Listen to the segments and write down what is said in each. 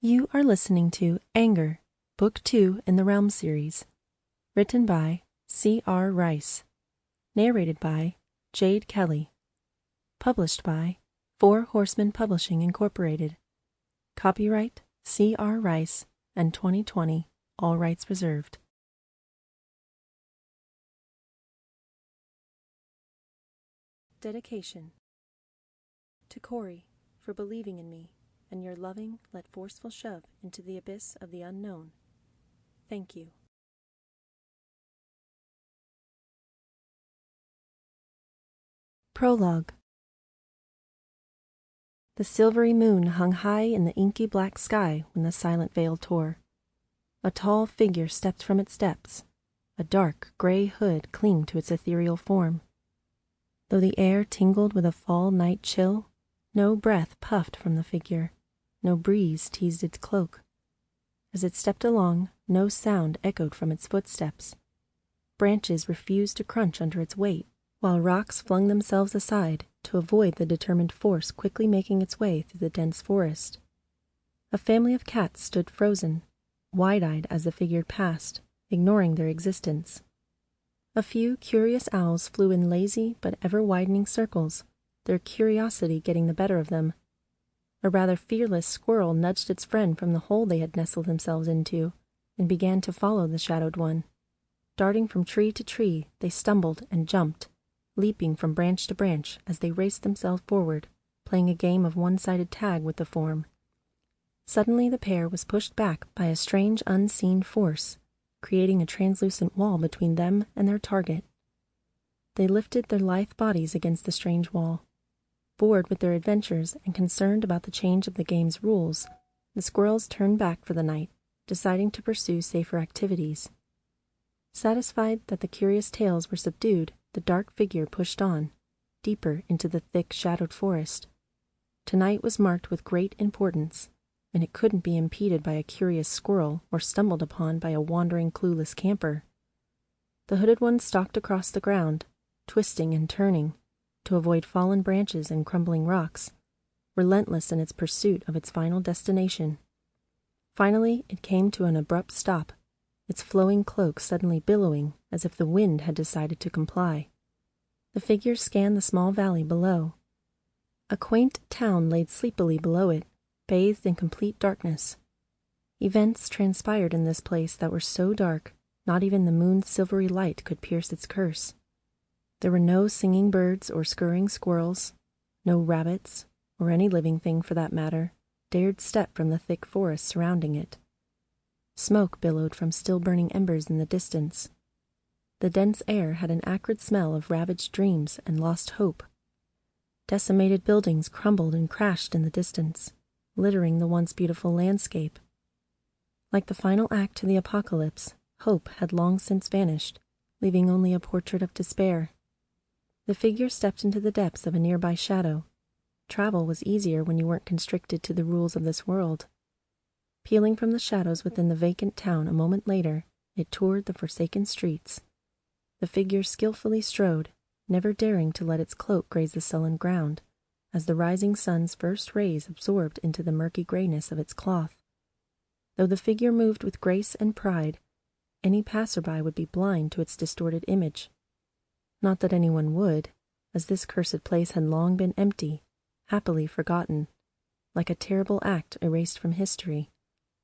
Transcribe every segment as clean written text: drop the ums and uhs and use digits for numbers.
You are listening to Anger, Book 2 in the Realm series, written by C.R. Rice, narrated by Jade Kelly, published by Horsemen Publishing Incorporated, copyright C.R. Rice and 2020, all rights reserved. Dedication to Corey for believing in me and your loving, let forceful shove into the abyss of the unknown. Thank you. Prologue. The silvery moon hung high in the inky black sky when the silent veil tore. A tall figure stepped from its depths. A dark, gray hood clinged to its ethereal form. Though the air tingled with a fall night chill, no breath puffed from the figure. No breeze teased its cloak. As it stepped along, no sound echoed from its footsteps. Branches refused to crunch under its weight, while rocks flung themselves aside to avoid the determined force quickly making its way through the dense forest. A family of cats stood frozen, wide-eyed as the figure passed, ignoring their existence. A few curious owls flew in lazy but ever-widening circles, their curiosity getting the better of them. A rather fearless squirrel nudged its friend from the hole they had nestled themselves into, and began to follow the shadowed one. Darting from tree to tree, they stumbled and jumped, leaping from branch to branch as they raced themselves forward, playing a game of one-sided tag with the form. Suddenly the pair was pushed back by a strange unseen force, creating a translucent wall between them and their target. They lifted their lithe bodies against the strange wall. Bored with their adventures and concerned about the change of the game's rules, the squirrels turned back for the night, deciding to pursue safer activities. Satisfied that the curious tales were subdued, the dark figure pushed on, deeper into the thick, shadowed forest. Tonight was marked with great importance, and it couldn't be impeded by a curious squirrel or stumbled upon by a wandering, clueless camper. The hooded one stalked across the ground, twisting and turning, to avoid fallen branches and crumbling rocks, relentless in its pursuit of its final destination. Finally, it came to an abrupt stop, its flowing cloak suddenly billowing as if the wind had decided to comply. The figure scanned the small valley below. A quaint town laid sleepily below it, bathed in complete darkness. Events transpired in this place that were so dark, not even the moon's silvery light could pierce its curse. There were no singing birds or scurrying squirrels, no rabbits, or any living thing for that matter, dared step from the thick forest surrounding it. Smoke billowed from still-burning embers in the distance. The dense air had an acrid smell of ravaged dreams and lost hope. Decimated buildings crumbled and crashed in the distance, littering the once beautiful landscape. Like the final act to the apocalypse, hope had long since vanished, leaving only a portrait of despair. The figure stepped into the depths of a nearby shadow. Travel was easier when you weren't constricted to the rules of this world. Peeling from the shadows within the vacant town a moment later, it toured the forsaken streets. The figure skillfully strode, never daring to let its cloak graze the sullen ground, as the rising sun's first rays absorbed into the murky grayness of its cloth. Though the figure moved with grace and pride, any passerby would be blind to its distorted image. Not that anyone would, as this cursed place had long been empty, happily forgotten. Like a terrible act erased from history,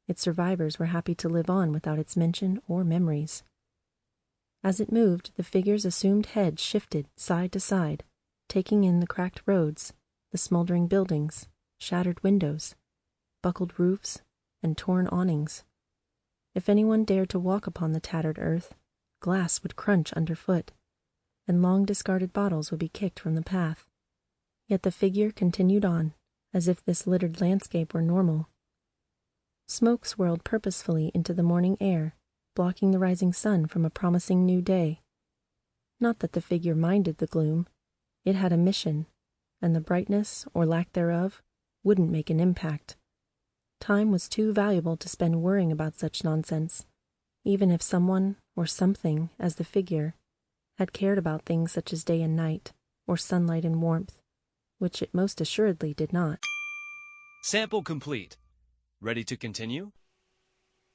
its survivors were happy to live on without its mention or memories. As it moved, the figure's assumed head shifted side to side, taking in the cracked roads, the smoldering buildings, shattered windows, buckled roofs, and torn awnings. If anyone dared to walk upon the tattered earth, glass would crunch underfoot, and long-discarded bottles would be kicked from the path. Yet the figure continued on, as if this littered landscape were normal. Smoke swirled purposefully into the morning air, blocking the rising sun from a promising new day. Not that the figure minded the gloom. It had a mission, and the brightness, or lack thereof, wouldn't make an impact. Time was too valuable to spend worrying about such nonsense, even if someone, or something, as the figure, had cared about things such as day and night, or sunlight and warmth, which it most assuredly did not. Sample complete. Ready to continue?